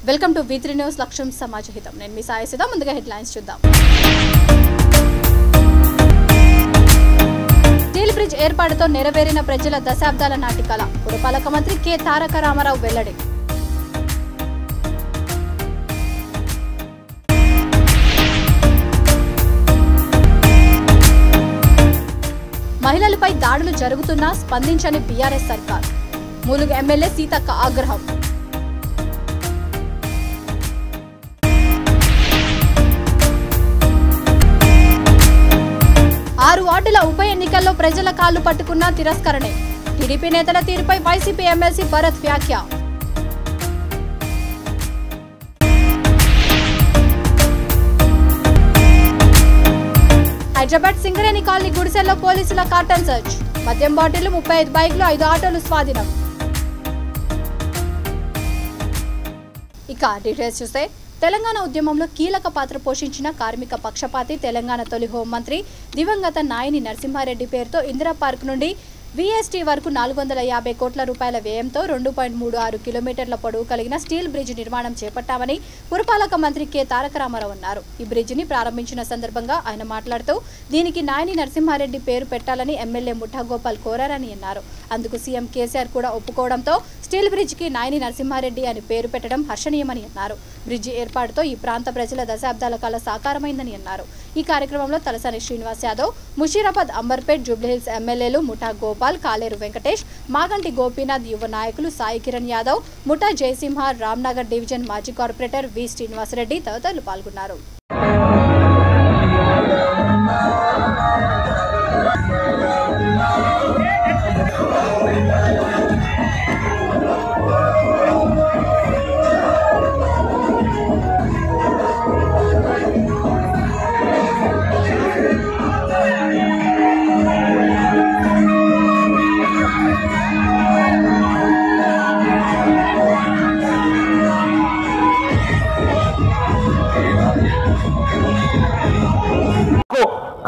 Welcome to V3 news లక్ష్యం సమాజహితం. నేను మీ సాయసిద. ముందుగా హెడ్లైన్స్ చూద్దాం. స్టీల్ బ్రిడ్జ్ ఏర్పాటుతో నెరవేరిన ప్రజల దశాబ్దాల నాటి కళ. పురపాలక మంత్రి కె తారక రామారావు వెల్లడి. మహిళలపై దాడులు జరుగుతున్నా స్పందించని బీఆర్ఎస్ సర్కార్. ములుగు ఎమ్మెల్యే సీతక్క ఆగ్రహం. ఆరు వార్డుల ఉప ఎన్నికల్లో ప్రజల కాళ్లు పట్టుకున్న తిరస్కరణే. టీడీపీ నేతల తీరుపై వైసీపీ ఎమ్మెల్సీ భరత్ వ్యాఖ్య. హైదరాబాద్ సింగరేణి కాలనీ గుడిసెల్లో పోలీసుల కార్టన్ సర్చ్. మద్యం బాటిళ్లు, 35 బైక్లు, 5 ఆటోలు స్వాధీనం. ఇక డీటెయిల్స్ చూస్తే, తెలంగాణ ఉద్యమంలో కీలక పాత్ర పోషించిన కార్మిక పక్షపాతి తెలంగాణ తొలి హోంమంత్రి దివంగత నాయని నరసింహారెడ్డి పేరుతో ఇందిరా పార్క్ నుండి VST వరకు 450 కోట్ల రూపాయల వ్యయంతో 2.36 కిలోమీటర్ల పొడవు కలిగిన స్టీల్ బ్రిడ్జ్ నిర్మాణం చేపట్టామని పురపాలక మంత్రి కె తారక రామారావు అన్నారు. ఈ బ్రిడ్జిని ప్రారంభించిన సందర్భంగా ఆయన మాట్లాడుతూ దీనికి నాయని నరసింహారెడ్డి పేరు పెట్టాలని ఎమ్మెల్యే ముఠా గోపాల్ కోరారని అన్నారు. అందుకు సీఎం కేసీఆర్ కూడా ఒప్పుకోవడంతో స్టీల్ బ్రిడ్జికి నాయని నరసింహారెడ్డి అని పేరు పెట్టడం హర్షణీయమని అన్నారు. బ్రిడ్జి ఏర్పాటుతో ఈ ప్రాంత ప్రజల దశాబ్దాల కళ సాకారమైందని అన్నారు. ఈ కార్యక్రమంలో తలసాని శ్రీనివాస్ యాదవ్, ముషీరాబాద్, అంబర్పేట్, జూబ్లీహిల్స్ ఎమ్మెల్యేలు ముఠా గోపాల్, కాలేరు వెంకటేష్, మాగంటి గోపీనాథ్, యువ నాయకులు సాయి కిరణ్ యాదవ్, ముఠా జయసింహ, రామ్నగర్ డివిజన్ మాజీ కార్పొరేటర్ వి శ్రీనివాసరెడ్డి తదితరులు పాల్గొన్నారు.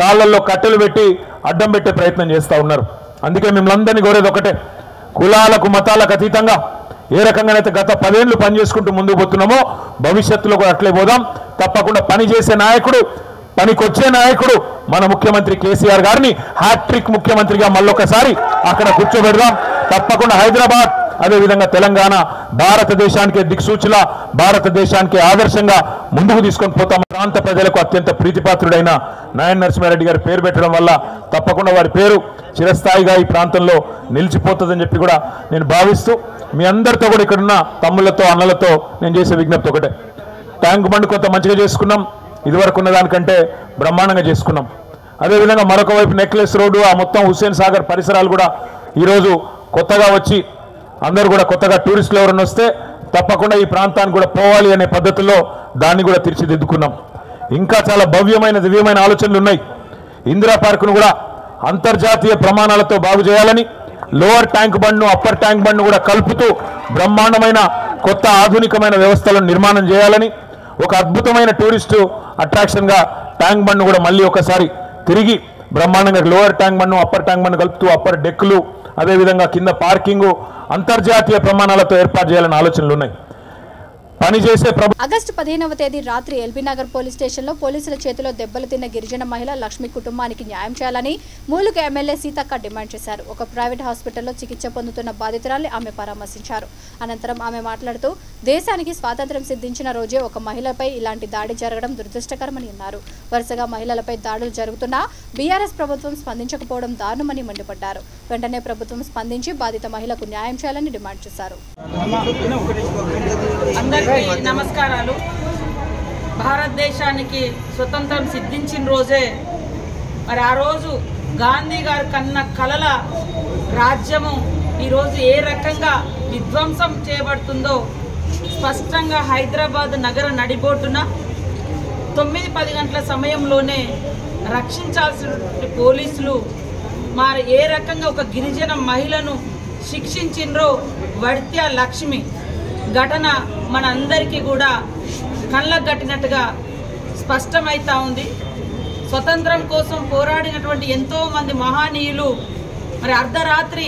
కాళ్ళల్లో కట్టెలు పెట్టి అడ్డం పెట్టే ప్రయత్నం చేస్తూ ఉన్నారు. అందుకే మిమ్మల్ని కోరేది ఒకటే, కులాలకు మతాలకు అతీతంగా ఏ రకంగానైతే గత 10 ఏళ్ళు పనిచేసుకుంటూ ముందుకు పోతున్నామో భవిష్యత్తులో కూడా అట్లే పోదాం. తప్పకుండా పనిచేసే నాయకుడు, పనికొచ్చే నాయకుడు మన ముఖ్యమంత్రి కేసీఆర్ గారిని హ్యాట్రిక్ ముఖ్యమంత్రిగా మళ్ళొకసారి అక్కడ కూర్చోబెడదాం. తప్పకుండా హైదరాబాద్, అదేవిధంగా తెలంగాణ భారతదేశానికి దిక్సూచిల, భారతదేశానికి ఆదర్శంగా ముందుకు తీసుకొని పోతాం. ప్రాంత ప్రజలకు అత్యంత ప్రీతిపాత్రుడైన నాయని నరసింహారెడ్డి గారి పేరు పెట్టడం వల్ల తప్పకుండా వారి పేరు చిరస్థాయిగా ఈ ప్రాంతంలో నిలిచిపోతుందని చెప్పి కూడా నేను భావిస్తూ, మీ అందరితో కూడా ఇక్కడున్న తమ్ముళ్లతో, అన్నలతో నేను చేసే విజ్ఞప్తి ఒకటే, ట్యాంక్ బండ్ కొంత మంచిగా చేసుకున్నాం, ఇదివరకు ఉన్న దానికంటే బ్రహ్మాండంగా చేసుకున్నాం. అదేవిధంగా మరొక వైపు నెక్లెస్ రోడ్డు, ఆ మొత్తం హుస్సేన్ సాగర్ పరిసరాలు కూడా ఈరోజు కొత్తగా వచ్చి అందరూ కూడా కొత్తగా టూరిస్టులు ఎవరైనా వస్తే తప్పకుండా ఈ ప్రాంతానికి కూడా పోవాలి అనే పద్ధతిలో దాన్ని కూడా తీర్చిదిద్దుకున్నాం. ఇంకా చాలా భవ్యమైన దివ్యమైన ఆలోచనలు ఉన్నాయి. ఇందిరా పార్కును కూడా అంతర్జాతీయ ప్రమాణాలతో బాగు చేయాలని, లోవర్ ట్యాంక్ బండ్ను అప్పర్ ట్యాంక్ బండ్ను కూడా కలుపుతూ బ్రహ్మాండమైన కొత్త ఆధునికమైన వ్యవస్థలను నిర్మాణం చేయాలని, ఒక అద్భుతమైన టూరిస్టు అట్రాక్షన్గా ట్యాంక్ బండ్ను కూడా మళ్ళీ ఒకసారి తిరిగి బ్రహ్మాండంగా లోవర్ ట్యాంక్ బండ్ను అప్పర్ ట్యాంక్ బండ్ కలుపుతూ అప్పర్ డెక్కులు, అదేవిధంగా కింద పార్కింగు అంతర్జాతీయ ప్రమాణాలతో ఏర్పాటు చేయాలని ఆలోచనలు ఉన్నాయి. ఆగస్టు 15వ తేదీ రాత్రి ఎల్బీ నగర్ పోలీస్ స్టేషన్లో పోలీసుల చేతిలో దెబ్బలు తిన్న గిరిజన మహిళ లక్ష్మి కుటుంబానికి న్యాయం చేయాలని ములుగు ఎమ్మెల్యే సీతక్క డిమాండ్ చేశారు. ఒక ప్రైవేట్ హాస్పిటల్లో చికిత్స పొందుతున్న బాధితురాల్ని ఆమె పరామర్శించారు. అనంతరం ఆమె మాట్లాడుతూ దేశానికి స్వాతంత్ర్యం సిద్ధించిన రోజే ఒక మహిళపై ఇలాంటి దాడి జరగడం దురదృష్టకరమని అన్నారు. వరుసగా మహిళలపై దాడులు జరుగుతున్నా బీఆర్ఎస్ ప్రభుత్వం స్పందించకపోవడం దారుణమని మండిపడ్డారు. వెంటనే ప్రభుత్వం స్పందించి బాధిత మహిళకు న్యాయం చేయాలని డిమాండ్ చేశారు. నమస్కారాలు. భారతదేశానికి స్వతంత్రం సిద్ధించిన రోజే, మరి ఆ రోజు గాంధీ గారు కన్న కలల రాజ్యము ఈరోజు ఏ రకంగా విధ్వంసం చేయబడుతుందో స్పష్టంగా హైదరాబాద్ నగర నడిబొడ్డున 9-10 గంటల సమయంలోనే రక్షించాల్సిన పోలీసులు మరి ఏ రకంగా ఒక గిరిజన మహిళను శిక్షించిండ్రో వడిత్య లక్ష్మి ఘటన మనందరికీ కూడా కళ్ళకు కట్టినట్టుగా స్పష్టమైతా ఉంది. స్వతంత్రం కోసం పోరాడినటువంటి ఎంతో మంది మహనీయులు మరి అర్ధరాత్రి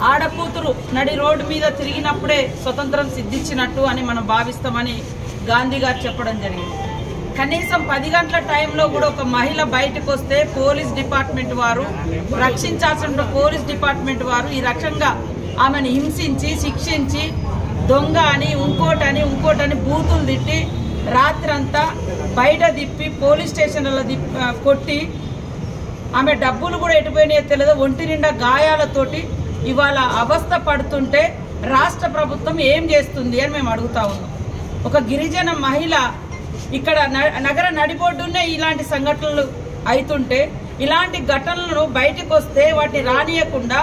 ఆడకూతురు నడి రోడ్డు మీద తిరిగినప్పుడే స్వతంత్రం సిద్ధించినట్టు అని మనం భావిస్తామని గాంధీ గారు చెప్పడం జరిగింది. కనీసం 10 గంటల టైంలో కూడా ఒక మహిళ బయటకు వస్తే పోలీస్ డిపార్ట్మెంట్ వారు రక్షించాల్సిన పోలీస్ డిపార్ట్మెంట్ వారు ఈ రకంగా ఆమెను హింసించి శిక్షించి దొంగ అని ఇంకోటని బూతులు తిట్టి రాత్రంతా బయట తిప్పి పోలీస్ స్టేషన్లలో కొట్టి ఆమె డబ్బులు కూడా ఎటుపోయినాయో తెలియదు, ఒంటి నిండా గాయాలతోటి ఇవాళ అవస్థ పడుతుంటే రాష్ట్ర ప్రభుత్వం ఏం చేస్తుంది అని మేము అడుగుతా ఉన్నాం. ఒక గిరిజన మహిళ ఇక్కడ నగర నడిబొడ్డునే ఇలాంటి సంఘటనలు అవుతుంటే ఇలాంటి ఘటనలను బయటకు వస్తే వాటిని రానియకుండా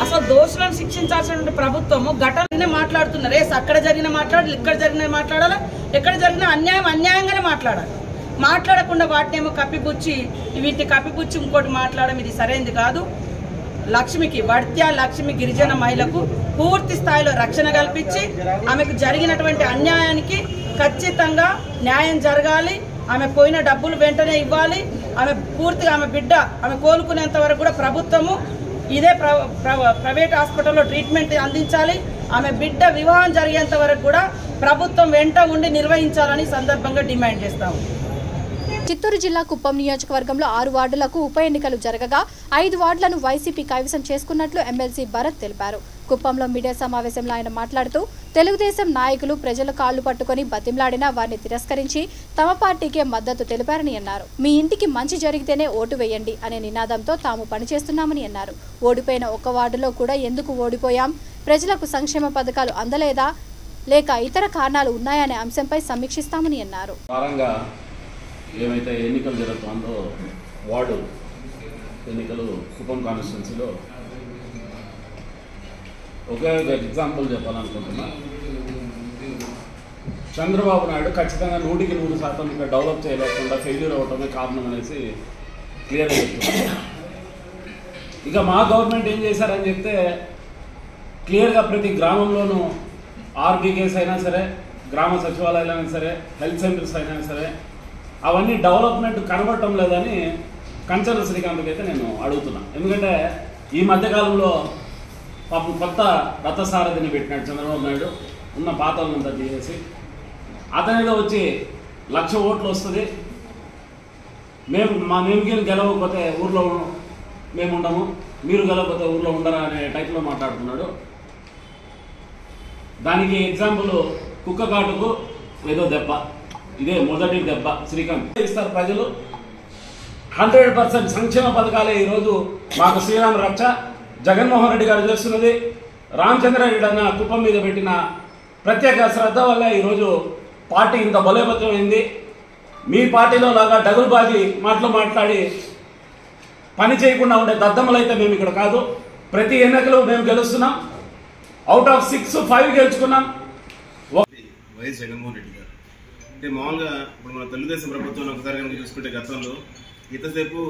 అసలు దోషులను శిక్షించాల్సిన ప్రభుత్వము ఘటననే మాట్లాడుతున్నారు. అక్కడ జరిగిన మాట్లాడాలి, ఇక్కడ జరిగిన మాట్లాడాలి, ఎక్కడ జరిగిన అన్యాయంగానే మాట్లాడాలి. మాట్లాడకుండా వాటినేమో వీటిని కప్పిపుచ్చి ఇంకోటి మాట్లాడడం ఇది సరైనది కాదు. వడ్త్యా లక్ష్మి గిరిజన మహిళకు పూర్తి స్థాయిలో రక్షణ కల్పించి ఆమెకు జరిగినటువంటి అన్యాయానికి ఖచ్చితంగా న్యాయం జరగాలి. ఆమె పోయిన డబ్బులు వెంటనే ఇవ్వాలి. ఆమె కోలుకునేంత వరకు కూడా ప్రభుత్వము ఇదే ప్రైవేట్ హాస్పిటల్లో ట్రీట్మెంట్ అందించాలి. ఆమె బిడ్డ వివాహం జరిగేంత వరకు కూడా ప్రభుత్వం వెంట ఉండి నిర్వహించాలని సందర్భంగా డిమాండ్ చేస్తాము. చిత్తూరు జిల్లా కుప్పం నియోజకవర్గంలో 6 వార్డులకు ఉప ఎన్నికలు జరగగా 5 వార్డులను వైసీపీ కైవసం చేసుకున్నట్లు ఎమ్మెల్సీ భరత్ తెలిపారు. కుప్పంలో మీడియా సమావేశంలో ఆయన మాట్లాడుతూ తెలుగుదేశం నాయకులు ప్రజల కాళ్లు పట్టుకుని బతిమలాడినా వారిని తిరస్కరించి తమ పార్టీకే మద్దతు తెలిపారని అన్నారు. మీ ఇంటికి మంచి జరిగితేనే ఓటు వేయండి అనే నినాదంతో తాము పనిచేస్తున్నామని అన్నారు. ఓడిపోయిన ఒక్క వార్డులో కూడా ఎందుకు ఓడిపోయాం, ప్రజలకు సంక్షేమ పథకాలు అందలేదా లేక ఇతర కారణాలు ఉన్నాయనే అంశంపై సమీక్షిస్తామని అన్నారు. ఏమైతే ఎన్నికలు జరుగుతుందో వార్డు ఎన్నికలు కుప్పం కాన్స్టిట్యున్సీలో ఒకే ఒక ఎగ్జాంపుల్ చెప్పాలనుకుంటున్నా. చంద్రబాబు నాయుడు ఖచ్చితంగా 100% ఇక్కడ డెవలప్ చేయలేకుండా ఫెయిల్యూర్ అవటమే కారణం అనేసి క్లియర్గా చెప్తున్నారు. ఇక మా గవర్నమెంట్ ఏం చేశారని చెప్తే క్లియర్గా ప్రతి గ్రామంలోనూ ఆర్బీకేస్ అయినా సరే, గ్రామ సచివాలయాలు అయినా సరే, హెల్త్ సెంటర్స్ అయినా సరే అవన్నీ డెవలప్మెంట్ కనబడటం లేదని కంచర్ల శ్రీకాంత్కి అయితే నేను అడుగుతున్నా. ఎందుకంటే ఈ మధ్యకాలంలో పాపం కొత్త రథసారథిని పెట్టినాడు చంద్రబాబు నాయుడు, ఉన్న పాతలంతా తీసేసి. అతనిలో వచ్చి 1,00,000 ఓట్లు వస్తుంది, మేము గెలవకపోతే ఊర్లో మేము ఉండము, మీరు గెలవకపోతే ఊర్లో ఉండరా అనే టైప్లో మాట్లాడుతున్నాడు. దానికి ఎగ్జాంపుల్ కుక్క కాటుకు ఏదో దెబ్బ, ఇదే మొదటి దెబ్బ శ్రీకాంత్ ఇస్తారు ప్రజలు. 100% సంక్షేమ పథకాలే ఈరోజు మాకు శ్రీరామ రక్ష జగన్మోహన్ రెడ్డి గారు చేస్తున్నది. రామచంద్రారెడ్డి అన్న కుప్పం మీద పెట్టిన ప్రత్యేక శ్రద్ధ వల్ల ఈరోజు పార్టీ ఇంత బలోపేతమైంది. మీ పార్టీలో లాగా డగులుబాజీ మాట్లాడి పని చేయకుండా ఉండే దద్దమ్మలు అయితే మేము ఇక్కడ కాదు. ప్రతి ఎన్నికలు మేము గెలుస్తున్నాం. అవుట్ ఆఫ్ 6 5 గెలుచుకున్నాం. వైఎస్ జగన్మోహన్ రెడ్డి గారు అంటే మామూలుగా ఇప్పుడు మన తెలుగుదేశం ప్రభుత్వం ఒకసారి కనుక చూసుకుంటే గతంలో ఇంతసేపు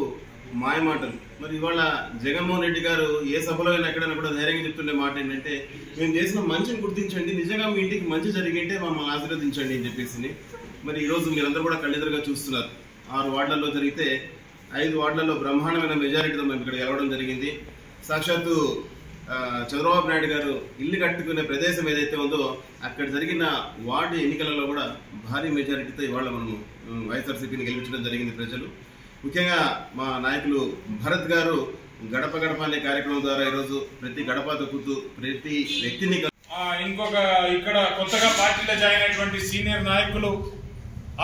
మాయ మాటలు. మరి ఇవాళ జగన్మోహన్ రెడ్డి గారు ఏ సభలో అయినా ఎక్కడైనా కూడా ధైర్యంగా చెప్తుండే మాట ఏంటంటే మేము చేసిన మంచిని గుర్తించండి, నిజంగా మీ ఇంటికి మంచి జరిగింటే మమ్మల్ని ఆశీర్వదించండి అని చెప్పేసి. మరి ఈరోజు మీరందరూ కూడా కళ్ళెదురుగా చూస్తున్నారు. 6 వార్డులలో జరిగితే 5 వార్డులలో బ్రహ్మాండమైన మెజారిటీతో మేము ఇక్కడ గెలవడం జరిగింది. సాక్షాత్తు చంద్రబాబు నాయుడు గారు ఇల్లు కట్టుకునే ప్రదేశం ఏదైతే ఉందో అక్కడ జరిగిన వార్డు ఎన్నికలలో కూడా భారీ మెజారిటీతో ఇవాళ మనము వైఎస్ఆర్సీపీని గెలిపించడం జరిగింది ప్రజలు. ముఖ్యంగా మా నాయకులు భరత్ గారు గడప గడప అనే కార్యక్రమం ద్వారా ఈరోజు ప్రతి గడప తొక్కుతూ ప్రతి వ్యక్తిని ఇంకొక ఇక్కడ కొత్తగా పార్టీలో జాయిన్ అయినటువంటి సీనియర్ నాయకులు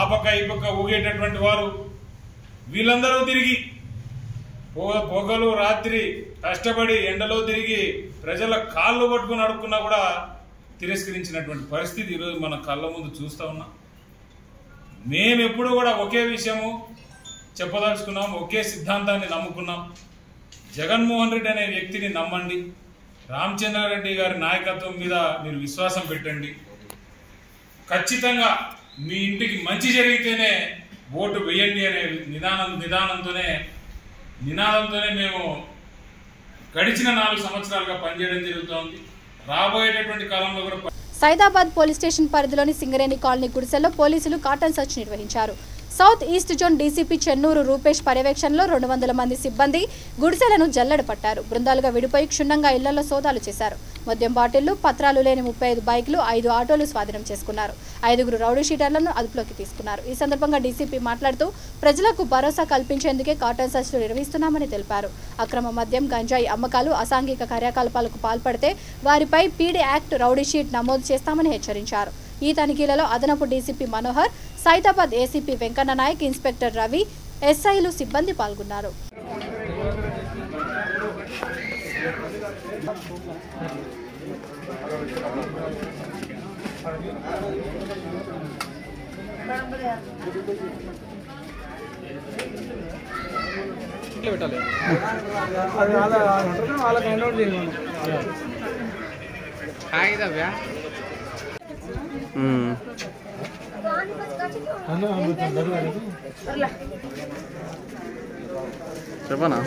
ఆ పక్క ఈ పక్క ఊగేటటువంటి వారు వీళ్ళందరూ తిరిగి పొగలు రాత్రి కష్టపడి ఎండలో తిరిగి ప్రజల కాళ్ళు పట్టుకుని అడుక్కున్నా కూడా తిరస్కరించినటువంటి పరిస్థితి ఈరోజు మన కళ్ళ ముందు చూస్తూ ఉన్నాం. మేము ఎప్పుడు కూడా ఒకే విషయము చెప్పదలుచుకున్నాం, ఒకే సిద్ధాంతాన్ని నమ్ముకున్నాం. జగన్మోహన్ రెడ్డి అనే వ్యక్తిని నమ్మండి, రామచంద్రారెడ్డి గారి నాయకత్వం మీద మీరు విశ్వాసం పెట్టండి. ఖచ్చితంగా మీ ఇంటికి మంచి జరిగితేనే ఓటు వేయండి అనే నినాదంతోనే మేము గడిచిన 4 సంవత్సరాలుగా పనిచేయడం జరుగుతోంది. రాబోయేటటువంటి కాలంలో కూడా సైదాబాద్ పోలీస్ స్టేషన్ పరిధిలోని సింగరేణి కాలనీ గుడిసెల్లో పోలీసులు కాటన్ సర్చ్ నిర్వహించారు. South east zone DCP Chennur Rupesh పర్యవేక్షణలో 200 మంది సిబ్బంది గుడిసెలను జల్లెడ పట్టారు. బృందాలుగా విడిపోయి క్షుణ్ణంగా ఇళ్లలో సోదాలు చేశారు. మద్యం బాటిళ్లు, పత్రాలు లేని 35 బైకులు, 5 ఆటోలు స్వాధీనం చేసుకున్నారు. 5 రౌడీ షీటర్లను అదుపులోకి తీసుకున్నారు. ఈ సందర్భంగా డీసీపీ మాట్లాడుతూ ప్రజలకు భరోసా కల్పించేందుకే కాటన్ సర్చ్లు నిర్వహిస్తున్నామని తెలిపారు. అక్రమ మద్యం, గంజాయి అమ్మకాలు, అసాంఘిక కార్యకలాపాలకు పాల్పడితే వారిపై పీడీ యాక్ట్, రౌడీ షీట్ నమోదు చేస్తామని హెచ్చరించారు. ఈ తనిఖీలలో అదనపు DCP Manohar, Saidabad ACP Venkanna Nayak, inspector Ravi, ఎస్ఐలు, సిబ్బంది పాల్గొన్నారు. చెప్పనా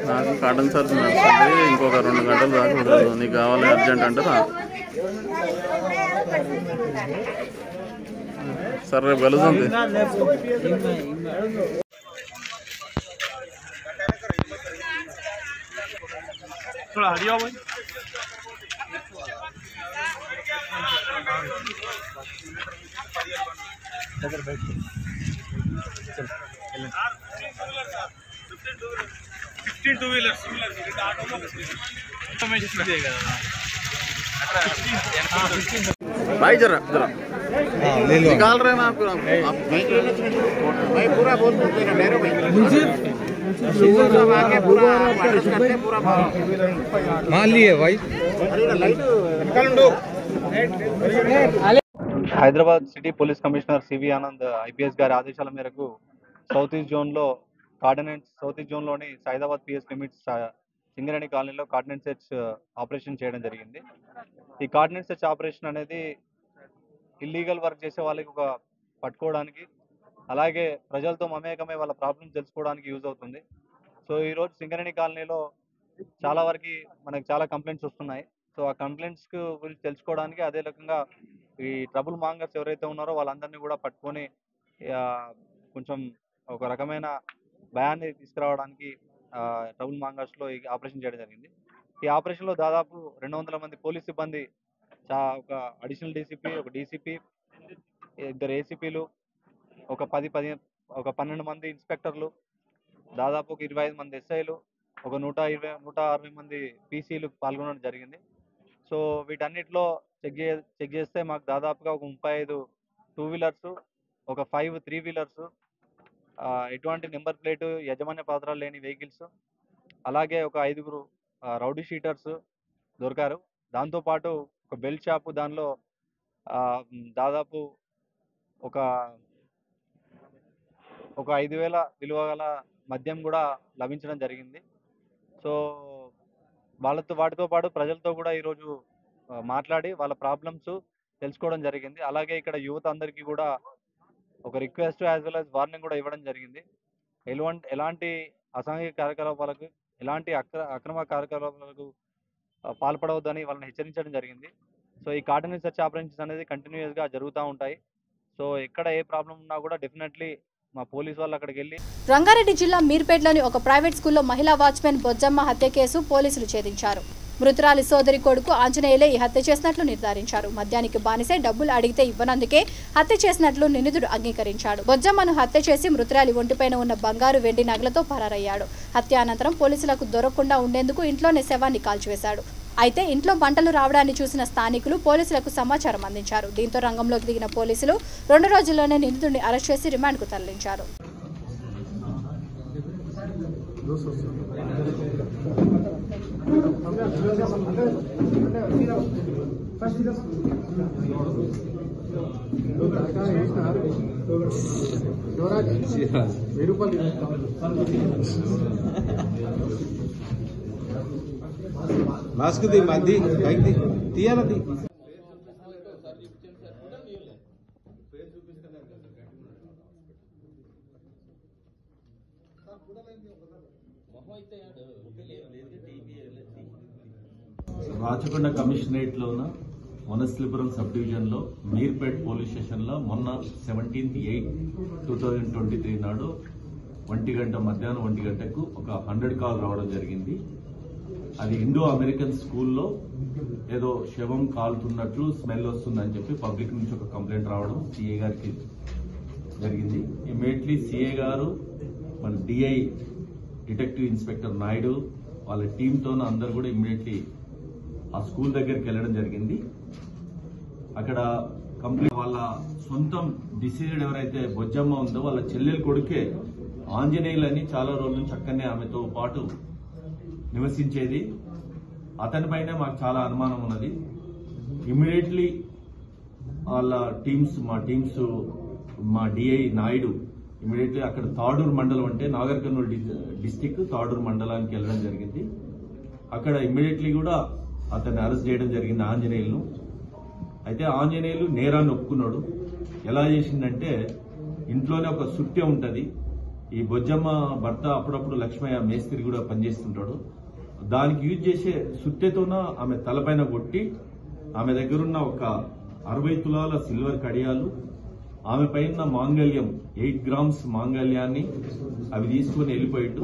నాకు కాటన్ సర్చ్ నడుస్తుంది, ఇంకొక 2 గంటలు దాకా ఉండదు. నీకు కావాలి అర్జెంట్ అంటే రా. సరే రేపు కలుస్తుంది. भाई जरा जरा निकाल रहे हैं ना आपको भाई पूरा बोल मान लिए भाई। Hyderabad city police commissioner CV Anand IPS గారి ఆదేశాల మేరకు సౌత్ ఈస్ట్ జోన్లోని సైదాబాద్ పిఎస్ లిమిట్స్ సింగరేణి కాలనీలో కార్డినెన్స్ సెర్చ్ ఆపరేషన్ చేయడం జరిగింది. ఈ కార్డినెన్స్ సెర్చ్ ఆపరేషన్ అనేది ఇల్లీగల్ వర్క్ చేసే వాళ్ళకి పట్టుకోవడానికి, అలాగే ప్రజలతో మమేకమై వాళ్ళ ప్రాబ్లమ్స్ తెలుసుకోవడానికి యూజ్ అవుతుంది. సో ఈరోజు సింగరేణి కాలనీలో చాలా వరకు మనకు చాలా కంప్లైంట్స్ వస్తున్నాయి. సో ఆ కంప్లైంట్స్ గురించి తెలుసుకోవడానికి, అదే రకంగా ఈ ట్రబుల్ మాంగర్స్ ఎవరైతే ఉన్నారో వాళ్ళందరినీ కూడా పట్టుకొని కొంచెం ఒక రకమైన భయాన్ని తీసుకురావడానికి ట్రబుల్ మాంగర్స్లో ఈ ఆపరేషన్ చేయడం జరిగింది. ఈ ఆపరేషన్లో దాదాపు 200 మంది పోలీస్ సిబ్బంది, ఒక అడిషనల్ డీసీపీ, ఒక డీసీపీ, 2 ఏసీపీలు, ఒక 12 మంది ఇన్స్పెక్టర్లు, దాదాపు ఒక 25 మంది ఎస్ఐలు, ఒక 160 మంది పీసీలు పాల్గొనడం జరిగింది. సో వీటన్నిటిలో చెక్ చేస్తే మాకు దాదాపుగా ఒక 35 2 వీలర్స్, ఒక 5 3 వీలర్స్, ఎటువంటి నెంబర్ ప్లేటు, యజమాన్య పత్రాలు లేని వెహికల్స్, అలాగే ఒక 5 రౌడీ షీటర్స్ దొరికారు. దాంతోపాటు ఒక బెల్ట్ షాపు, దానిలో దాదాపు ఒక 5,000 విలువ గల మద్యం కూడా లభించడం జరిగింది. సో వాటితో పాటు ప్రజలతో కూడా ఈరోజు మాట్లాడి వాళ్ళ ప్రాబ్లమ్స్ తెలుసుకోవడం జరిగింది. అలాగే ఇక్కడ యువత అందరికీ కూడా ఒక request as well as warning కూడా ఇవ్వడం జరిగింది. ఎలాంటి అసాంఘిక కార్యకలాపాలకు, ఎలాంటి అక్రమ కార్యకలాపాలకు పాల్పడవద్దని వాళ్ళని హెచ్చరించడం జరిగింది. సో ఈ కార్డినెన్స్ సెర్చ్ ఆపరేషన్స్ అనేది కంటిన్యూస్గా జరుగుతూ ఉంటాయి. సో ఎక్కడ ఏ ప్రాబ్లం ఉన్నా కూడా డెఫినెట్లీ మా పోలీసు వాళ్ళు అక్కడికి వెళ్ళి. రంగారెడ్డి జిల్లా మీర్పేట్లోని ఒక ప్రైవేట్ స్కూల్లో మహిళా వాచ్మెన్ బొజ్జమ్మ హత్య కేసు పోలీసులు ఛేదించారు. మృతురాలి సోదరి కొడుకు ఆంజనేయులే ఈ హత్య చేసినట్లు నిర్ధారించారు. మద్యానికి బానిసే డబ్బులు అడిగితే ఇవ్వనందుకే హత్య చేసినట్లు నిందితుడు అంగీకరించాడు. బొజ్జమ్మను హత్య చేసి మృతురాలి ఒంటిపైన ఉన్న బంగారు, వెండి నగలతో పరారయ్యాడు. హత్య అనంతరం పోలీసులకు దొరకకుండా ఉండేందుకు ఇంట్లోనే శవాన్ని కాల్చివేశాడు. అయితే ఇంట్లో మంటలు రావడాన్ని చూసిన స్థానికులు పోలీసులకు సమాచారం అందించారు. దీంతో రంగంలోకి దిగిన పోలీసులు 2 రోజుల్లోనే నిందితుడిని అరెస్ట్ చేసి రిమాండ్కు తరలించారు. మాస్క్ ది మధ్య బైక్ ది తీయాలది. రాచకొండ కమిషనరేట్లోన వనస్థలిపురం సబ్ డివిజన్లో మీర్పేట్ పోలీస్ స్టేషన్లో మొన్న 17/8/2023 నాడు మధ్యాహ్నం 1 గంటకు ఒక 100 కాల్ రావడం జరిగింది. అది ఇండో అమెరికన్ స్కూల్లో ఏదో శవం కాలుతున్నట్లు స్మెల్ వస్తుందని చెప్పి పబ్లిక్ నుంచి ఒక కంప్లైంట్ రావడం సిఏ గారికి జరిగింది. ఇమ్మీడియట్లీ సిఏ గారు మన డిఐ డిటెక్టివ్ ఇన్స్పెక్టర్ నాయుడు వాళ్ళ టీంతో అందరు కూడా ఇమ్మీడియట్లీ ఆ స్కూల్ దగ్గరికి వెళ్ళడం జరిగింది. అక్కడ కంప్లీట్ వాళ్ళ సొంతం డిసీజెడ్ ఎవరైతే బొజ్జమ్మ ఉందో వాళ్ళ చెల్లెలు కొడుకే ఆంజనేయులని చాలా రోజుల నుంచి అక్కడనే ఆమెతో పాటు నివసించేది. అతనిపైనే మాకు చాలా అనుమానం ఉన్నది. ఇమ్మీడియట్లీ వాళ్ళ మా డిఐ నాయుడు ఇమ్మీడియట్లీ అక్కడ తాడూరు మండలం అంటే నాగర్ కర్నూలు డిస్టిక్ తాడూరు మండలానికి వెళ్ళడం జరిగింది. అక్కడ ఇమ్మీడియట్లీ కూడా అతన్ని అరెస్ట్ చేయడం జరిగింది ఆంజనేయులను. అయితే ఆంజనేయులు నేరాన్ని ఒప్పుకున్నాడు. ఎలా చేసిందంటే ఇంట్లోనే ఒక సుట్టె ఉంటది. ఈ బొజ్జమ్మ భర్త అప్పుడప్పుడు లక్ష్మయ్య మేస్త్రి కూడా పనిచేస్తుంటాడు. దానికి యూజ్ చేసే సుట్టెతోన ఆమె తలపైన కొట్టి ఆమె దగ్గరున్న ఒక 60 తులాల సిల్వర్ కడియాలు, ఆమె పైన మాంగళ్యం 8 గ్రామ్స్ మాంగళ్యాన్ని అవి తీసుకుని వెళ్ళిపోయిట్టు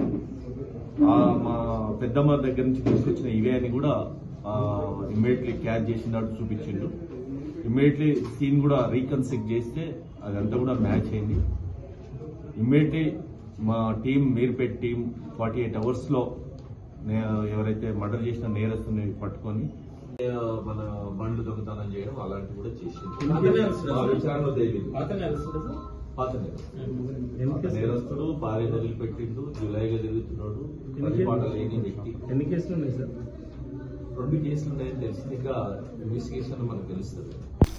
మా పెద్దమ్మ దగ్గర నుంచి తీసుకొచ్చిన ఇవే అని కూడా ఇమ్మీడియట్లీ క్యాచ్ చేసినట్టు చూపించిండు. ఇమ్మీడియట్లీ సీన్ కూడా రీకన్స్ట్రక్ట్ చేస్తే అదంతా కూడా మ్యాచ్ అయింది. ఇమ్మీడియట్లీ మా టీం మీర్పేట్ టీం 48 hours లో ఎవరైతే మర్డర్ చేసిన నేరస్తుని పట్టుకొని మన బండ్లు దొంగతనం చేయడం అలాంటివి కూడా చేసింది. నేరస్తుడు భార్య తల్లి పెట్టిండు, జులైగా తిరుగుతున్నాడు, పరిపాటలు లేని వ్యక్తి. ఎన్ని కేసులు ఉన్నాయి సార్? 2 కేసులు ఉన్నాయని తెలిసింది. ఇంకా ఇన్వెస్టిగేషన్ మనకు తెలుస్తుంది.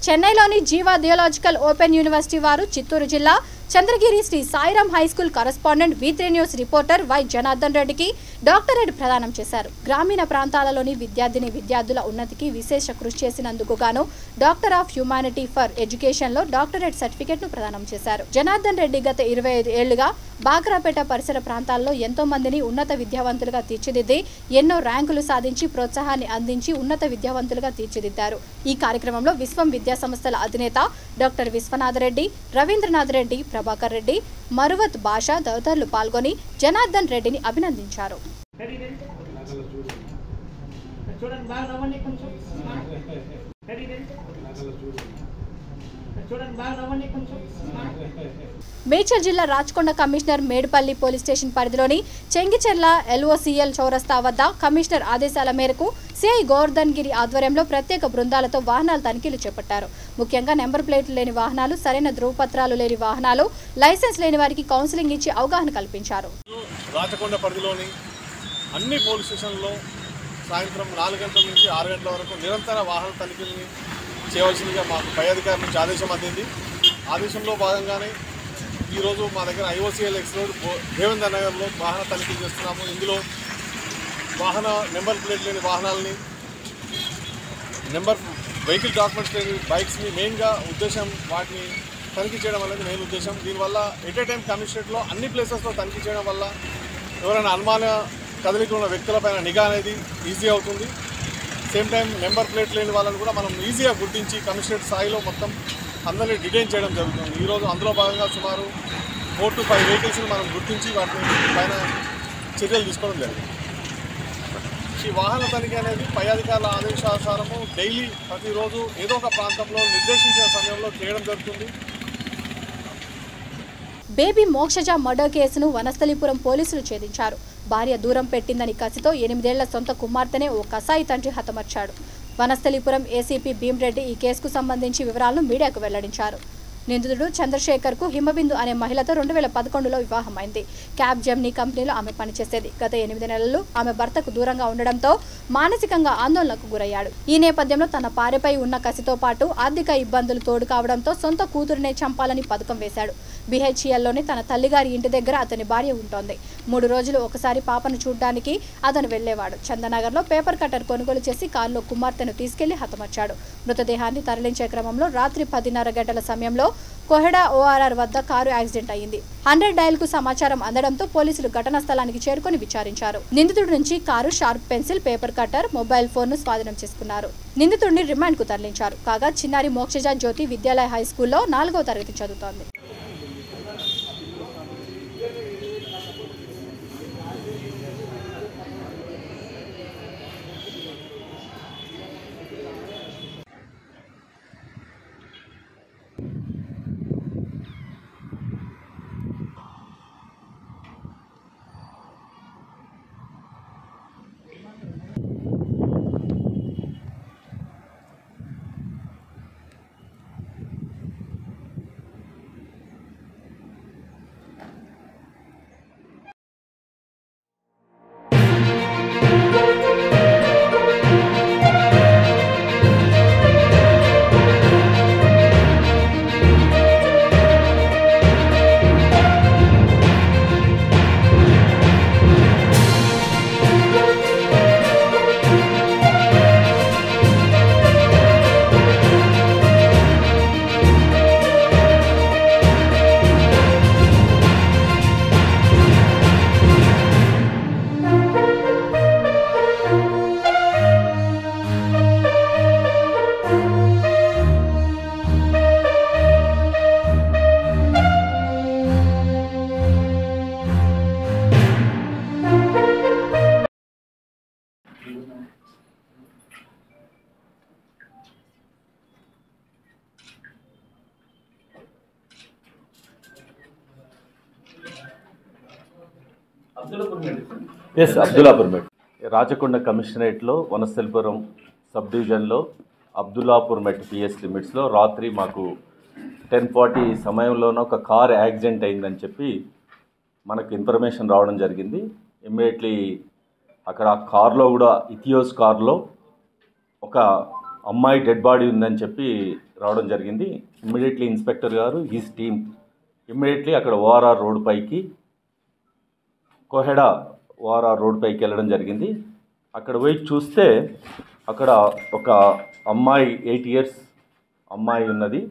చెన్నైలోని జీవా థియోలాజికల్ ఓపెన్ యూనివర్సిటీ వారు చిత్తూరు జిల్లా Chandragiri Sri Sairam high school correspondent V3 news reporter Y Janardhan రెడ్డికి డాక్టరేట్ ప్రదానం చేశారు. గ్రామీణ ప్రాంతాలలోని విద్యార్థుల ఉన్నతికి విశేష కృషి చేసినందుకు గాను doctor of humanity for education లో డాక్టరేట్ సర్టిఫికెట్ ను ప్రదానం చేశారు. జనార్దన్ రెడ్డి గత 25 ఏళ్లుగా బాగ్రాపేట పరిసర ప్రాంతాల్లో ఎంతో మందిని ఉన్నత విద్యావంతులుగా తీర్చిదిద్ది ఎన్నో ర్యాంకులు సాధించి ప్రోత్సాహాన్ని అందించి ఉన్నత విద్యావంతులుగా తీర్చిదిద్దారు. ఈ కార్యక్రమంలో విశ్వం విద్యా సంస్థల అధినేత డాక్టర్ విశ్వనాథ్ రెడ్డి, రవీంద్రనాథ్ రెడ్డి, ప్రభాకర్ రెడ్డి, మరువత్ భాషా తదితరులు పాల్గొని జనార్దన్ రెడ్డిని అభినందించారు. మేడ్చల్ జిల్లా Rachakonda commissioner Medpally police station పరిధిలోని చెంగిచెర్ల LOCL చౌరస్తా వద్ద కమిషనర్ ఆదేశాల మేరకు సిఐ గోవర్ధన్ గిరి ఆధ్వర్యంలో ప్రత్యేక బృందాలతో వాహనాల తనిఖీలు చేపట్టారు. ముఖ్యంగా నెంబర్ ప్లేట్లు లేని వాహనాలు, సరైన ధృవపత్రాలు లేని వాహనాలు, లైసెన్స్ లేని వారికి కౌన్సిలింగ్ ఇచ్చి అవగాహన కల్పించారు. రాచకొండ పరిధిలోని అన్ని పోలీస్ స్టేషన్లలో సాయంత్రం 4 గంటల నుంచి 6 గంటల వరకు నిరంతర వాహన తనిఖీలని చేయవలసిందిగా మాకు పై అధికారి నుంచి ఆదేశం అందింది. ఆదేశంలో భాగంగానే ఈరోజు మా దగ్గర IOCL X రోడ్ దేవేంద్ర నగర్లో వాహన తనిఖీ చేస్తున్నాము. ఇందులో వాహన నెంబర్ ప్లేట్ లేని వాహనాలని, వెహికల్ డాక్యుమెంట్స్ లేని బైక్స్ని మెయిన్గా ఉద్దేశం వాటిని తనిఖీ చేయడం అనేది మెయిన్ ఉద్దేశం. దీనివల్ల ఎట్ ఏ టైం కమిషనరేట్లో అన్ని ప్లేసెస్లో తనిఖీ చేయడం వల్ల ఎవరైనా అనుమాన కదలికలు ఉన్న వ్యక్తులపైన నిఘా అనేది ఈజీ అవుతుంది. సేమ్ టైం నెంబర్ ప్లేట్ లేని వాళ్ళని కూడా మనం ఈజీగా గుర్తించి కమిషనరేట్ స్థాయిలో మొత్తం అందరినీ డిటైన్ చేయడం జరుగుతుంది. ఈరోజు అందులో భాగంగా సుమారు 4 to 5 వెహికల్స్ని మనం గుర్తించి వాటిని పైన చర్యలు తీసుకోవడం జరిగింది. ఈ వాహన తనిఖీ అనేది పై అధికారుల ఆదేశానుసారము డైలీ ప్రతిరోజు ఏదో ఒక ప్రాంతంలో నిర్దేశించిన సమయంలో చేయడం జరుగుతుంది. బేబీ మోక్షజ మర్డర్ కేసును వనస్థలిపురం పోలీసులు ఛేదించారు. భార్య దూరం పెట్టిందని కసితో 8 ఏళ్ల సొంత కుమార్తెనే ఓ కసాయి తండ్రి హతమర్చాడు. వనస్థలిపురం ఏసీపీ భీమ్రెడ్డి ఈ కేసుకు సంబంధించి వివరాలను మీడియాకు వెల్లడించారు. నిందితుడు చంద్రశేఖర్కు హిమబిందు అనే మహిళతో 2011లో వివాహమైంది. క్యాబ్ జెమ్నీ కంపెనీలో ఆమె పనిచేసేది. గత 8 నెలలు ఆమె భర్తకు దూరంగా ఉండడంతో మానసికంగా ఆందోళనకు గురయ్యాడు. ఈ నేపథ్యంలో తన భార్యపై ఉన్న కసితో పాటు ఆర్థిక ఇబ్బందులు తోడు కావడంతో సొంత కూతురునే చంపాలని పథకం వేశాడు. BHELలోని తన తల్లిగారి ఇంటి దగ్గర అతని భార్య ఉంటోంది. 3 రోజులు ఒకసారి పాపను చూడ్డానికి అతను వెళ్లేవాడు. చందనగర్లో పేపర్ కట్టర్ కొనుగోలు చేసి కారులో కుమార్తెను తీసుకెళ్లి హతమర్చాడు. మృతదేహాన్ని తరలించే క్రమంలో రాత్రి 10:30 గంటల సమయంలో కోహెడా ORR వద్ద కారు యాక్సిడెంట్ అయింది. 100 డయల్కు సమాచారం అందడంతో పోలీసులు ఘటనా స్థలానికి చేరుకుని విచారించారు. నిందితుడి నుంచి car, sharp pencil, paper cutter, mobile ఫోన్ను స్వాధీనం చేసుకున్నారు. నిందితుడిని రిమాండ్కు తరలించారు. కాగా చిన్నారి మోక్షజ జ్యోతి విద్యాలయ హై స్కూల్లో 4వ తరగతి చదువుతోంది. అబ్దుల్లాపూర్ మెట్ రాచకొండ కమిషనరేట్లో వనస్థలిపురం సబ్ డివిజన్లో అబ్దుల్లాపూర్ మెట్ PS లిమిట్స్లో రాత్రి మాకు 10:40 సమయంలోనే ఒక కార్ యాక్సిడెంట్ అయిందని చెప్పి మనకు ఇన్ఫర్మేషన్ రావడం జరిగింది. ఇమ్మీడియట్లీ అక్కడ ఆ కార్లో కూడా ఇథియోస్ కార్లో ఒక అమ్మాయి డెడ్ బాడీ ఉందని చెప్పి రావడం జరిగింది. ఇమ్మీడియట్లీ ఇన్స్పెక్టర్ గారు హిస్ టీమ్ ఇమ్మీడియట్లీ అక్కడ ORR రోడ్ పైకి కోహెడా ORR రోడ్ పైకి వెళ్ళడం జరిగింది. అక్కడ పోయి చూస్తే అక్కడ ఒక అమ్మాయి 8 years అమ్మాయి ఉన్నది.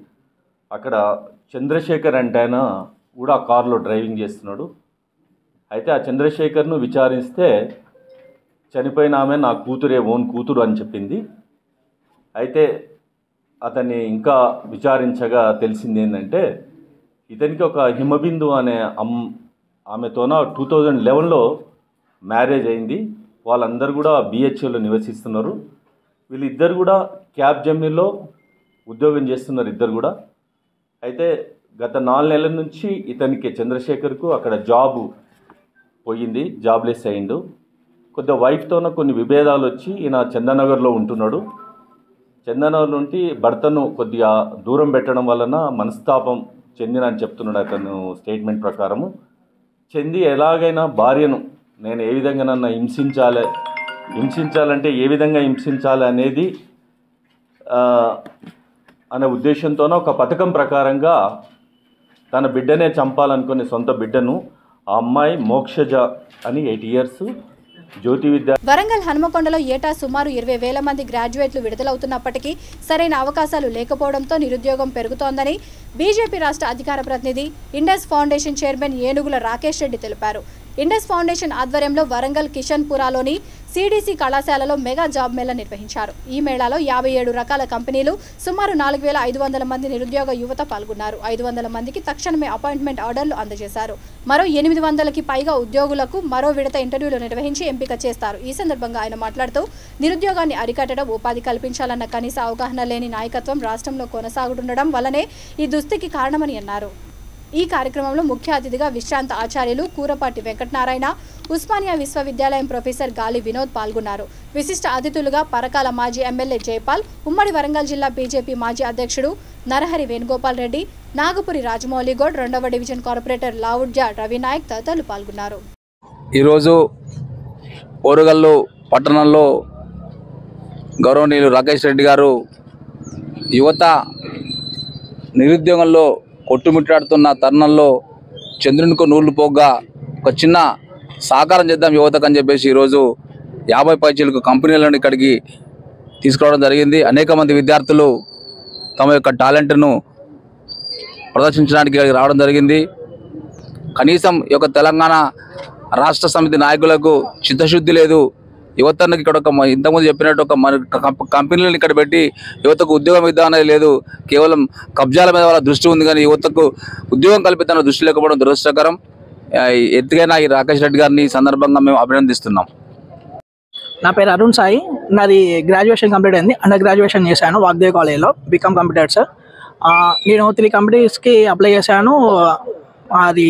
అక్కడ చంద్రశేఖర్ అంటే ఆయన కూడా ఆ కార్లో డ్రైవింగ్ చేస్తున్నాడు. అయితే ఆ చంద్రశేఖర్ను విచారిస్తే చనిపోయిన ఆమె నా కూతురే, ఓన్ కూతురు అని చెప్పింది. అయితే అతన్ని ఇంకా విచారించగా తెలిసింది ఏంటంటే ఇతనికి ఒక హిమబిందు అనే ఆమెతోన 2011లో మ్యారేజ్ అయింది. వాళ్ళందరూ కూడా BHAలో నివసిస్తున్నారు. వీళ్ళిద్దరు కూడా క్యాబ్ జమ్నీలో ఉద్యోగం చేస్తున్నారు ఇద్దరు కూడా. అయితే గత 4 నెలల నుంచి ఇతనికి చంద్రశేఖర్కు అక్కడ జాబ్ పోయింది, జాబ్లెస్ అయిండు. కొద్దిగా వైఫ్తోన కొన్ని విభేదాలు వచ్చి ఈయన చందనగర్లో ఉంటున్నాడు. చందనగర్ నుండి భర్తను కొద్దిగా దూరం పెట్టడం వలన మనస్తాపం చెందిన అని చెప్తున్నాడు అతను స్టేట్మెంట్ ప్రకారము. చెంది ఎలాగైనా భార్యను నేను ఏ విధంగా నన్ను హింసించాలంటే ఏ విధంగా హింసించాలి అనేది అనే ఉద్దేశంతోనే ఒక పథకం ప్రకారంగా తన బిడ్డనే చంపాలనుకునే సొంత బిడ్డను ఆ అమ్మాయి మోక్షజ అని 8 years జ్యోతి విద్య. వరంగల్ హనుమకొండలో ఏటా సుమారు 20,000 మంది గ్రాడ్యుయేట్లు విడుదలవుతున్నప్పటికీ సరైన అవకాశాలు లేకపోవడంతో నిరుద్యోగం పెరుగుతోందని బీజేపీ రాష్ట్ర అధికార ప్రతినిధి ఇండస్ ఫౌండేషన్ చైర్మన్ ఏనుగుల రాకేష్ రెడ్డి తెలిపారు. ఇండస్ ఫౌండేషన్ ఆధ్వర్యంలో వరంగల్ కిషన్పురాలోని CDC కళాశాలలో మెగా జాబ్ మేళా నిర్వహించారు. ఈ మేళాలో 57 రకాల కంపెనీలు, సుమారు 4,500 మంది నిరుద్యోగ యువత పాల్గొన్నారు. 500 మందికి తక్షణమే అపాయింట్మెంట్ ఆర్డర్లు అందజేశారు. మరో 800కి పైగా ఉద్యోగులకు మరో విడత ఇంటర్వ్యూలు నిర్వహించి ఎంపిక చేస్తారు. ఈ సందర్భంగా ఆయన మాట్లాడుతూ నిరుద్యోగాన్ని అరికట్టడం, ఉపాధి కల్పించాలన్న కనీస అవగాహన లేని నాయకత్వం రాష్ట్రంలో కొనసాగుతుండడం వల్లనే ఈ దుస్థితికి కారణమని అన్నారు. ఈ కార్యక్రమంలో ముఖ్య అతిథిగా విశ్రాంత ఆచార్యులు కూరపాటి వెంకటనారాయణ, ఉస్మానియా విశ్వవిద్యాలయం ప్రొఫెసర్ గాలి వినోద్ పాల్గొన్నారు. విశిష్ట అతిథులుగా పరకాల మాజీ ఎమ్మెల్యే జైపాల్, ఉమ్మడి వరంగల్ జిల్లా బీజేపీ మాజీ అధ్యక్షుడు నరహరి వేణుగోపాల్ రెడ్డి, నాగపురి రాజమౌళి గౌడ్, 2వ డివిజన్ కార్పొరేటర్ లావుడ్జా రవినాయక్ తదితరులు పాల్గొన్నారు. ఈరోజు ఓరుగల్లు పట్టణంలో గౌరవనీయులు రాకేష్ రెడ్డి గారు యువత నిరుద్యోగంలో కొట్టుమిట్టాడుతున్న తరుణంలో చంద్రునికు నూలు పోగా ఒక చిన్న సహకారం చేద్దాం యువతకు అని చెప్పేసి ఈరోజు 50 పైచీలకు కంపెనీలను ఇక్కడికి తీసుకురావడం జరిగింది. అనేక మంది విద్యార్థులు తమ యొక్క టాలెంట్ను ప్రదర్శించడానికి రావడం జరిగింది. కనీసం ఈ యొక్క తెలంగాణ రాష్ట్ర సమితి నాయకులకు చిత్తశుద్ధి లేదు. యువతకు ఇక్కడ ఇంతకుముందు చెప్పినట్టు కంపెనీలను ఇక్కడ పెట్టి యువతకు ఉద్యోగం ఇద్దామనేది లేదు. కేవలం కబ్జాల మీద వాళ్ళ దృష్టి ఉంది, కానీ యువతకు ఉద్యోగం కల్పిద్దామన్న దృష్టి లేకపోవడం దురదృష్టకరం. ఎత్తుగైన ఈ రాకేష్ రెడ్డి గారిని ఈ సందర్భంగా మేము అభినందిస్తున్నాం. నా పేరు అరుణ్ సాయి. నాది గ్రాడ్యుయేషన్ కంప్లీట్ అయింది. అండర్ గ్రాడ్యుయేషన్ చేశాను వాగ్దేవ్ కాలేజ్లో బీకామ్ కంప్యూటర్స్. నేను 3 కంపెనీస్కి అప్లై చేశాను. అది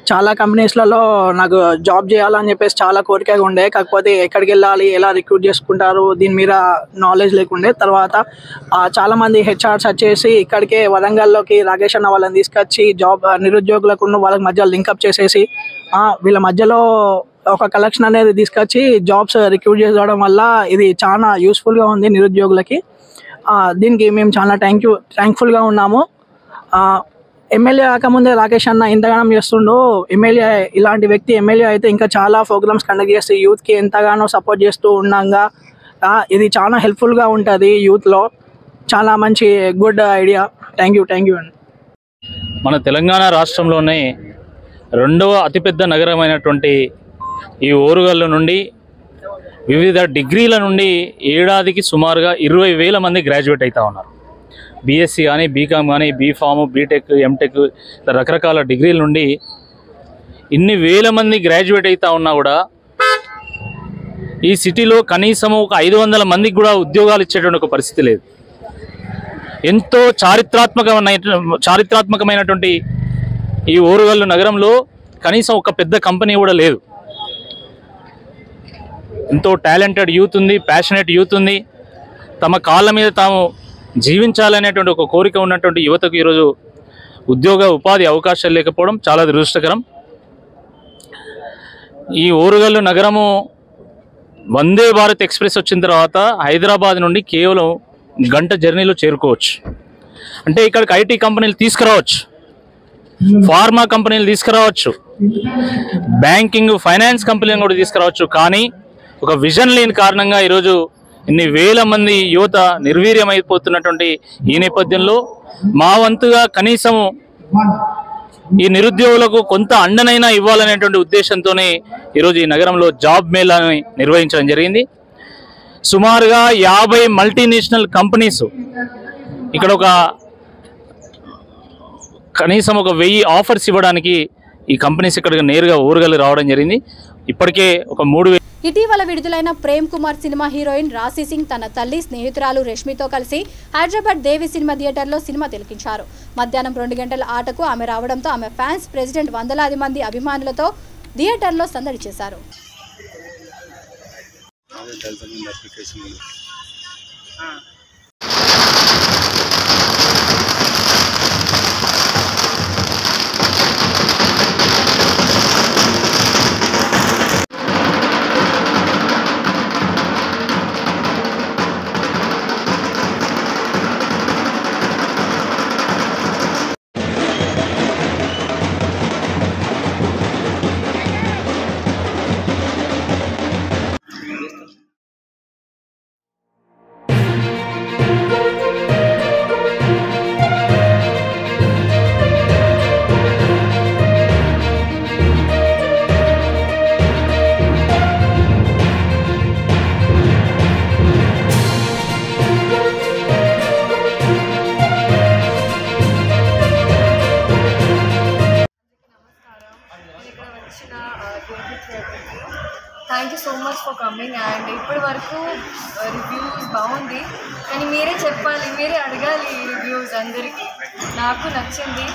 చాలా కంపెనీస్లలో నాకు జాబ్ చేయాలని చెప్పేసి చాలా కోరికగా ఉండే. కాకపోతే ఎక్కడికి వెళ్ళాలి, ఎలా రిక్రూట్ చేసుకుంటారు, దీని మీద నాలెడ్జ్ లేకుండే. తర్వాత చాలామంది హెచ్ఆర్స్ వచ్చేసి ఇక్కడికే వరంగల్లోకి రాకేష్ అన్న వాళ్ళని తీసుకొచ్చి జాబ్ నిరుద్యోగులకు వాళ్ళకి మధ్య లింకప్ చేసేసి వీళ్ళ మధ్యలో ఒక కలెక్షన్ అనేది తీసుకొచ్చి జాబ్స్ రిక్రూట్ చేసుకోవడం వల్ల ఇది చాలా యూస్ఫుల్గా ఉంది నిరుద్యోగులకి. దీనికి మేము చాలా థ్యాంక్ఫుల్గా ఉన్నాము. ఎమ్మెల్యే కాకముందే రాకేష్ అన్న ఇంతగానం చేస్తుండో, ఎమ్మెల్యే ఇలాంటి వ్యక్తి ఎమ్మెల్యే అయితే ఇంకా చాలా ప్రోగ్రామ్స్ కండక్ట్ చేస్తూ యూత్కి ఎంతగానో సపోర్ట్ చేస్తూ ఉండగా ఇది చాలా హెల్ప్ఫుల్గా ఉంటుంది యూత్లో. చాలా మంచి గుడ్ ఐడియా. థ్యాంక్ యూ అండి. మన తెలంగాణ రాష్ట్రంలోనే 2వ అతిపెద్ద నగరమైనటువంటి ఈ ఓరుగల్లు నుండి వివిధ డిగ్రీల నుండి ఏడాదికి సుమారుగా 20,000 మంది గ్రాడ్యుయేట్ అవుతూ ఉన్నారు. బీఎస్సీ కానీ, బీకామ్ కానీ, బీఫామ్, బీటెక్, ఎంటెక్ రకరకాల డిగ్రీల నుండి ఇన్ని వేల మంది గ్రాడ్యుయేట్ అవుతూ ఉన్నా కూడా ఈ సిటీలో కనీసం ఒక 500 మందికి కూడా ఉద్యోగాలు ఇచ్చేటువంటి ఒక పరిస్థితి లేదు. ఎంతో చారిత్రాత్మకమైనటువంటి ఈ ఓరుగల్లు నగరంలో కనీసం ఒక పెద్ద కంపెనీ కూడా లేదు. ఎంతో టాలెంటెడ్ యూత్ ఉంది, ప్యాషనెట్ యూత్ ఉంది. తమ కాళ్ళ మీద తాము జీవించాలనేటువంటి ఒక కోరిక ఉన్నటువంటి యువతకు ఈరోజు ఉపాధి అవకాశాలు లేకపోవడం చాలా దురదృష్టకరం. ఈ ఓరుగల్లు నగరము వందే భారత్ ఎక్స్ప్రెస్ వచ్చిన తర్వాత హైదరాబాద్ నుండి కేవలం 1 గంట జర్నీలో చేరుకోవచ్చు. అంటే ఇక్కడికి ఐటీ కంపెనీలు తీసుకురావచ్చు, ఫార్మా కంపెనీలు తీసుకురావచ్చు, బ్యాంకింగ్ ఫైనాన్స్ కంపెనీలను కూడా తీసుకురావచ్చు. కానీ ఒక విజన్ లేని కారణంగా ఈరోజు ఇన్ని వేల మంది యువత నిర్వీర్యమైపోతున్నటువంటి ఈ నేపథ్యంలో మా వంతుగా కనీసం ఈ నిరుద్యోగులకు కొంత అండనైనా ఇవ్వాలనేటువంటి ఉద్దేశంతోనే ఈరోజు ఈ నగరంలో జాబ్ మేళాని నిర్వహించడం జరిగింది. సుమారుగా 50 మల్టీనేషనల్ కంపెనీస్ ఇక్కడ కనీసం 1000 ఆఫర్స్ ఇవ్వడానికి ఈ కంపెనీస్ ఇక్కడికి నేరుగా ఓరుగల్లు రావడం జరిగింది. ఇప్పటికే ఒక 3000. ఇటీవల విడుదలైన ప్రేమ్ కుమార్ సినిమా హీరోయిన్ రాశి సింగ్ తన తల్లి, స్నేహితురాలు రష్మితో కలిసి హైదరాబాద్ దేవి సినిమా థియేటర్లో సినిమా తిలకించారు. మధ్యాహ్నం 2 గంటల ఆటకు ఆమె రావడంతో ఆమె ఫ్యాన్స్, ప్రెసిడెంట్ వందలాది మంది అభిమానులతో థియేటర్లో సందడి చేశారు. Thank you so much for coming. And ఇప్పటి వరకు రివ్యూస్ బాగుంది, కానీ మీరే చెప్పాలి, మీరే అడగాలి ఈ రివ్యూస్ అందరికీ. నాకు నచ్చింది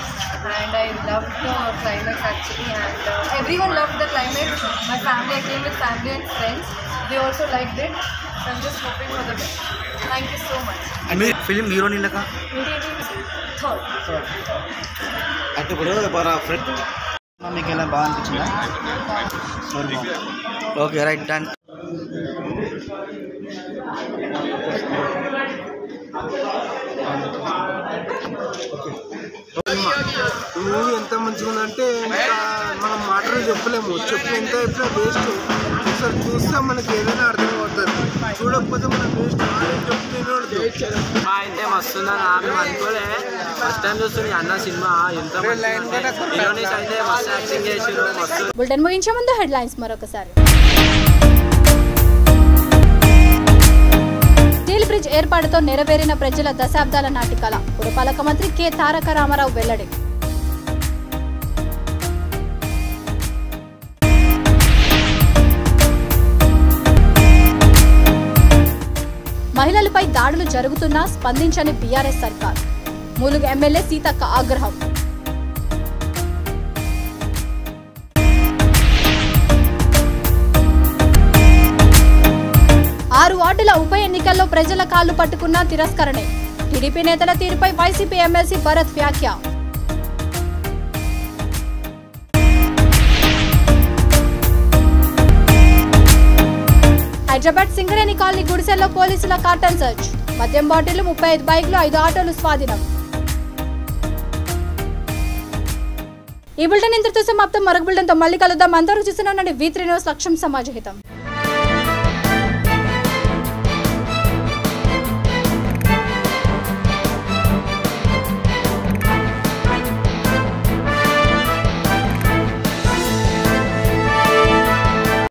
and I love the climax actually. And every one love the climax. My family, I came with family and friends, they also like it. I'm just hoping for the best. Thank you so much. Film హీరోని లెక్క third మీకు ఎలా బాగా అనిపించిందా? Okay, right, done. Okay. Movie ఎంత మంచిగా ఉందంటే మనం మాటలు చెప్పలేము, చెప్పి ఎంత చెప్పినా వేస్ట్. ఒకసారి చూస్తే మనకి ఏదైనా అర్థమవుతుంది, చూడకపోతే మనం వేస్ట్. అయితే వస్తుందని ఆమె అనుకోలే. ఫస్ట్ టైం చూస్తుంది అన్న సినిమా ఎంత హీరోయిన్స్ అయితే మస్తు యాక్టింగ్ చేసారు. మస్తు. బులెటిన్ ముగించే ముందు హెడ్లైన్స్ మరొకసారి. స్టీల్ బ్రిడ్జ్ ఏర్పాటుతో నెరవేరిన ప్రజల దశాబ్దాల నాటి కళ. పురపాలక మంత్రి కె తారక రామారావు వెల్లడి. మహిళలపై దాడులు జరుగుతున్నా స్పందించని బీఆర్ఎస్ సర్కార్. ములుగు ఎమ్మెల్యే సీతక్క ఆగ్రహం. ఆరు వార్డుల ఉప ఎన్నికల్లో ప్రజల కాళ్లు పట్టుకున్న తిరస్కరణే. టీడీపీ నేతల తీరుపై వైసీపీ ఎమ్మెల్సీ భరత్ వ్యాఖ్య. హైదరాబాద్ సింగరేణి కాలనీ గుడిసెల్లో పోలీసుల కార్టన్ సర్చ్. మద్యం బాటిళ్లు, 35 బైక్లు, 5 ఆటోలు స్వాధీనం. ఈ బులెటిన్ ఇంతటితో సమాప్తం. మరొక బులెటిన్తో మళ్ళీ కలుద్దాం. అందరూ చూస్తూనే ఉండండి V3 న్యూస్. లక్ష్యం సమాజహితం.